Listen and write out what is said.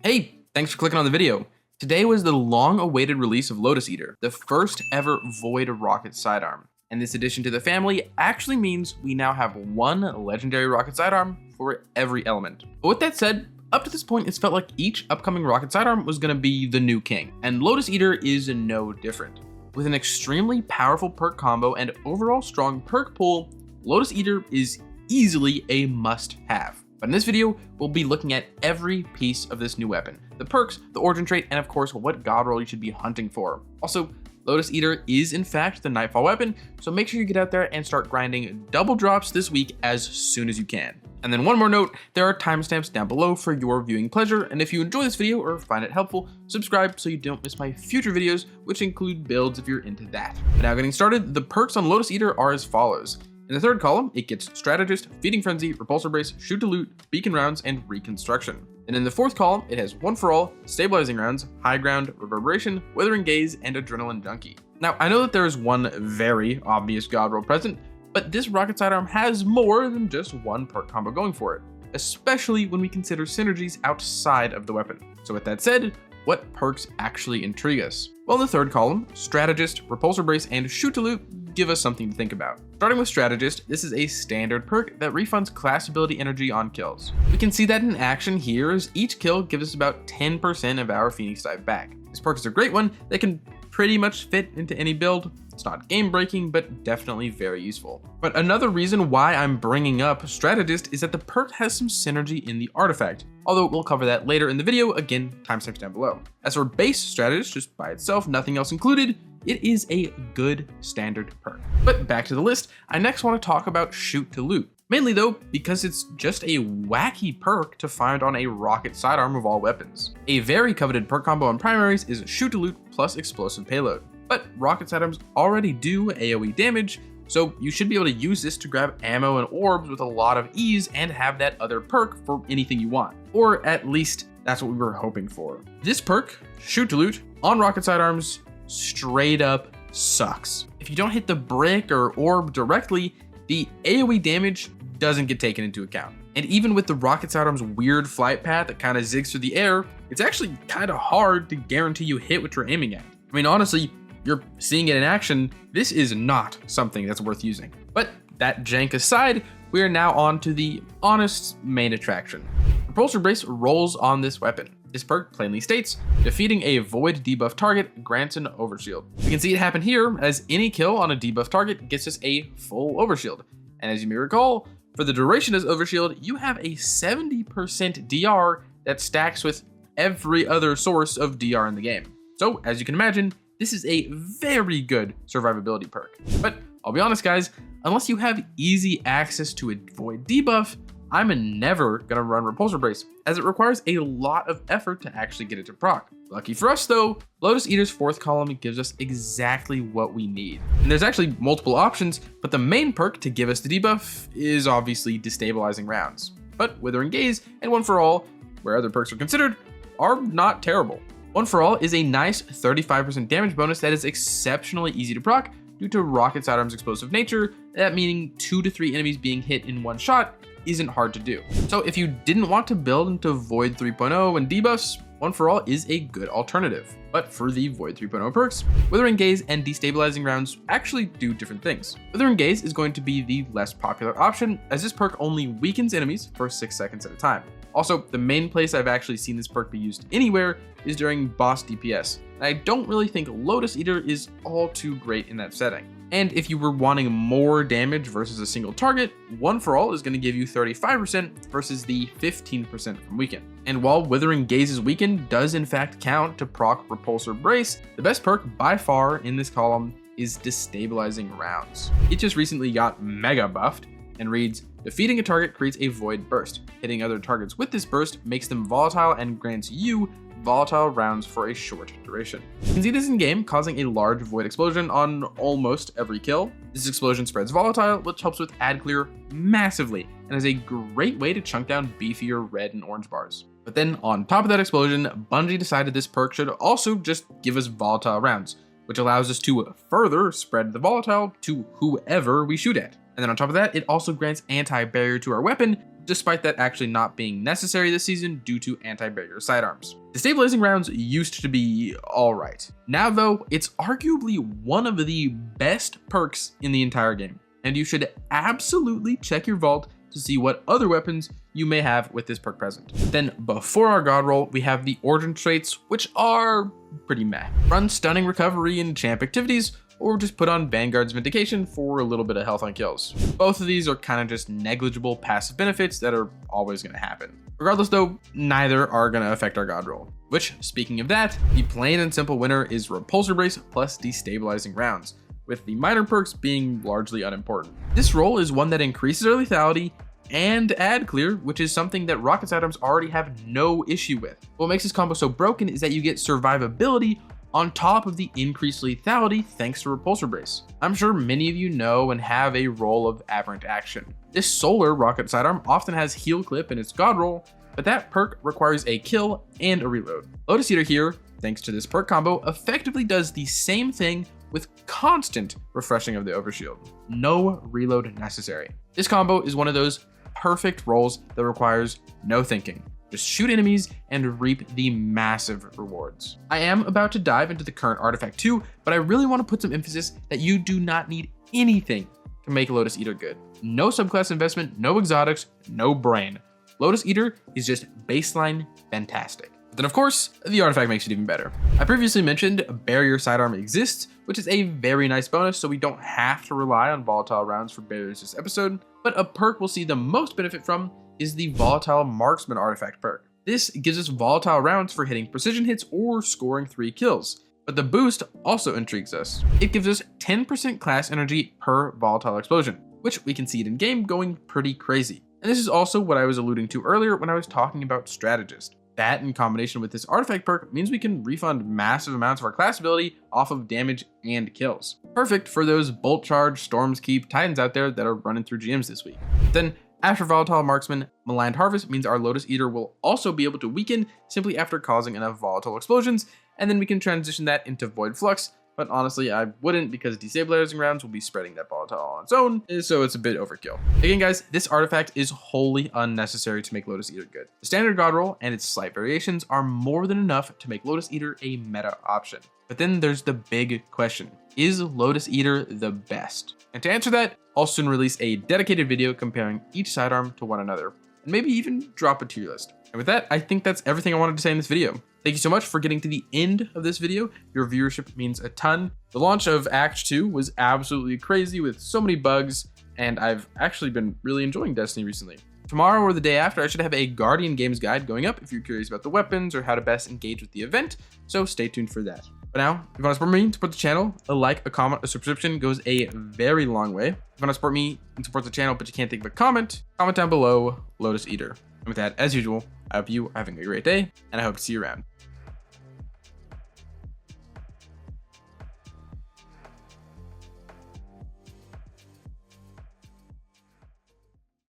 Hey, thanks for clicking on the video. Today was the long-awaited release of Lotus-Eater, the first ever Void Rocket Sidearm. And this addition to the family actually means we now have one legendary Rocket Sidearm for every element. But with that said, up to this point, it's felt like each upcoming Rocket Sidearm was going to be the new king, and Lotus-Eater is no different. With an extremely powerful perk combo and overall strong perk pool, Lotus-Eater is easily a must-have. But in this video, we'll be looking at every piece of this new weapon, the perks, the origin trait, and of course, what god roll you should be hunting for. Also, Lotus-Eater is in fact the Nightfall weapon, so make sure you get out there and start grinding double drops this week as soon as you can. And then one more note, there are timestamps down below for your viewing pleasure, and if you enjoy this video or find it helpful, subscribe so you don't miss my future videos, which include builds if you're into that. But now getting started, the perks on Lotus-Eater are as follows. In the third column, it gets Strategist, Feeding Frenzy, Repulsor Brace, Shoot to Loot, Beacon Rounds, and Reconstruction. And in the fourth column, it has One for All, Stabilizing Rounds, High Ground, Reverberation, Withering Gaze, and Adrenaline Junkie. Now, I know that there is one very obvious god roll present, but this Rocket Sidearm has more than just one perk combo going for it, especially when we consider synergies outside of the weapon. So with that said, what perks actually intrigue us? Well, in the third column, Strategist, Repulsor Brace, and Shoot to Loot give us something to think about. Starting with Strategist, this is a standard perk that refunds class ability energy on kills. We can see that in action here as each kill gives us about 10% of our Phoenix Dive back. This perk is a great one that can pretty much fit into any build. It's not game breaking, but definitely very useful. But another reason why I'm bringing up Strategist is that the perk has some synergy in the artifact, although we'll cover that later in the video, again, timestamps down below. As for base Strategist, just by itself, nothing else included, it is a good standard perk. But back to the list, I next want to talk about Shoot to Loot. Mainly though, because it's just a wacky perk to find on a Rocket Sidearm of all weapons. A very coveted perk combo on primaries is Shoot to Loot plus Explosive Payload. But Rocket Sidearms already do AoE damage, so you should be able to use this to grab ammo and orbs with a lot of ease and have that other perk for anything you want. Or at least that's what we were hoping for. This perk, Shoot to Loot, on Rocket Sidearms straight up sucks. If you don't hit the brick or orb directly, the AoE damage doesn't get taken into account. And even with the Rocket Sidearm's weird flight path that kind of zigs through the air, it's actually kind of hard to guarantee you hit what you're aiming at. I mean, honestly, you're seeing it in action, this is not something that's worth using. But that jank aside, we are now on to the honest main attraction. Repulsor Brace rolls on this weapon. This perk plainly states, defeating a void debuff target grants an overshield. You can see it happen here as any kill on a debuff target gets us a full overshield. And as you may recall, for the duration of overshield, you have a 70% DR that stacks with every other source of DR in the game. So as you can imagine, this is a very good survivability perk. But I'll be honest guys, unless you have easy access to a void debuff, I'm never gonna run Repulsor Brace, as it requires a lot of effort to actually get it to proc. Lucky for us though, Lotus-Eater's fourth column gives us exactly what we need. And there's actually multiple options, but the main perk to give us the debuff is obviously Destabilizing Rounds. But Withering Gaze and One for All, where other perks are considered, are not terrible. One for All is a nice 35% damage bonus that is exceptionally easy to proc due to Rocket Sidearm's explosive nature, that meaning 2 to 3 enemies being hit in one shot isn't hard to do. So if you didn't want to build into Void 3.0 and debuffs, One for All is a good alternative. But for the Void 3.0 perks, Withering Gaze and Destabilizing Rounds actually do different things. Withering Gaze is going to be the less popular option, as this perk only weakens enemies for 6 seconds at a time. Also, the main place I've actually seen this perk be used anywhere is during boss DPS. And I don't really think Lotus-Eater is all too great in that setting. And if you were wanting more damage versus a single target, One for All is going to give you 35% versus the 15% from Weaken. And while Withering Gaze's Weaken does in fact count to proc Repulsor Brace, the best perk by far in this column is Destabilizing Rounds. It just recently got mega buffed and reads, defeating a target creates a void burst. Hitting other targets with this burst makes them volatile and grants you volatile rounds for a short duration. You can see this in game, causing a large void explosion on almost every kill. This explosion spreads volatile, which helps with ad clear massively, and is a great way to chunk down beefier red and orange bars. But then on top of that explosion, Bungie decided this perk should also just give us volatile rounds, which allows us to further spread the volatile to whoever we shoot at. And then on top of that, it also grants anti-barrier to our weapon, despite that actually not being necessary this season due to anti-barrier sidearms. Destabilizing rounds used to be alright. Now though, it's arguably one of the best perks in the entire game, and you should absolutely check your vault to see what other weapons you may have with this perk present. Then before our god roll, we have the origin traits, which are pretty meh. Run stunning recovery in champ activities, or just put on Vanguard's Vindication for a little bit of health on kills. Both of these are kind of just negligible passive benefits that are always going to happen. Regardless though, neither are going to affect our god roll. Which, speaking of that, the plain and simple winner is Repulsor Brace plus Destabilizing Rounds, with the minor perks being largely unimportant. This roll is one that increases our lethality and ad clear, which is something that Rocket Sidearms already have no issue with. What makes this combo so broken is that you get survivability on top of the increased lethality thanks to Repulsor Brace. I'm sure many of you know and have a roll of aberrant action. This solar Rocket Sidearm often has heal clip in its god roll, but that perk requires a kill and a reload. Lotus-Eater here, thanks to this perk combo, effectively does the same thing with constant refreshing of the overshield. No reload necessary. This combo is one of those perfect rolls that requires no thinking. Just shoot enemies and reap the massive rewards. I am about to dive into the current artifact too, but I really want to put some emphasis that you do not need anything to make Lotus-Eater good. No subclass investment, no exotics, no brain. Lotus-Eater is just baseline fantastic. But then of course, the artifact makes it even better. I previously mentioned barrier sidearm exists, which is a very nice bonus, so we don't have to rely on volatile rounds for barriers this episode, but a perk we'll see the most benefit from is the Volatile Marksman artifact perk. This gives us volatile rounds for hitting precision hits or scoring 3 kills. But the boost also intrigues us. It gives us 10% class energy per volatile explosion, which we can see it in game going pretty crazy. And this is also what I was alluding to earlier when I was talking about Strategist. That in combination with this artifact perk means we can refund massive amounts of our class ability off of damage and kills. Perfect for those Bolt Charge, Storm's Keep Titans out there that are running through GMs this week. Then after Volatile Marksman, Maligned Harvest means our Lotus-Eater will also be able to weaken simply after causing enough volatile explosions, and then we can transition that into Void Flux, but honestly I wouldn't because Destabilizing Rounds will be spreading that volatile on its own, so it's a bit overkill. Again guys, this artifact is wholly unnecessary to make Lotus-Eater good. The standard god roll and its slight variations are more than enough to make Lotus-Eater a meta option. But then there's the big question, is Lotus-Eater the best? And to answer that, I'll soon release a dedicated video comparing each sidearm to one another, and maybe even drop a tier list. And with that, I think that's everything I wanted to say in this video. Thank you so much for getting to the end of this video. Your viewership means a ton. The launch of Act 2 was absolutely crazy with so many bugs, and I've actually been really enjoying Destiny recently. Tomorrow or the day after, I should have a Guardian Games guide going up if you're curious about the weapons or how to best engage with the event, so stay tuned for that. But now, if you want to support me, support the channel, a like, a comment, a subscription goes a very long way. If you want to support me and support the channel, but you can't think of a comment down below, Lotus-Eater. And with that, as usual, I hope you are having a great day, and I hope to see you around.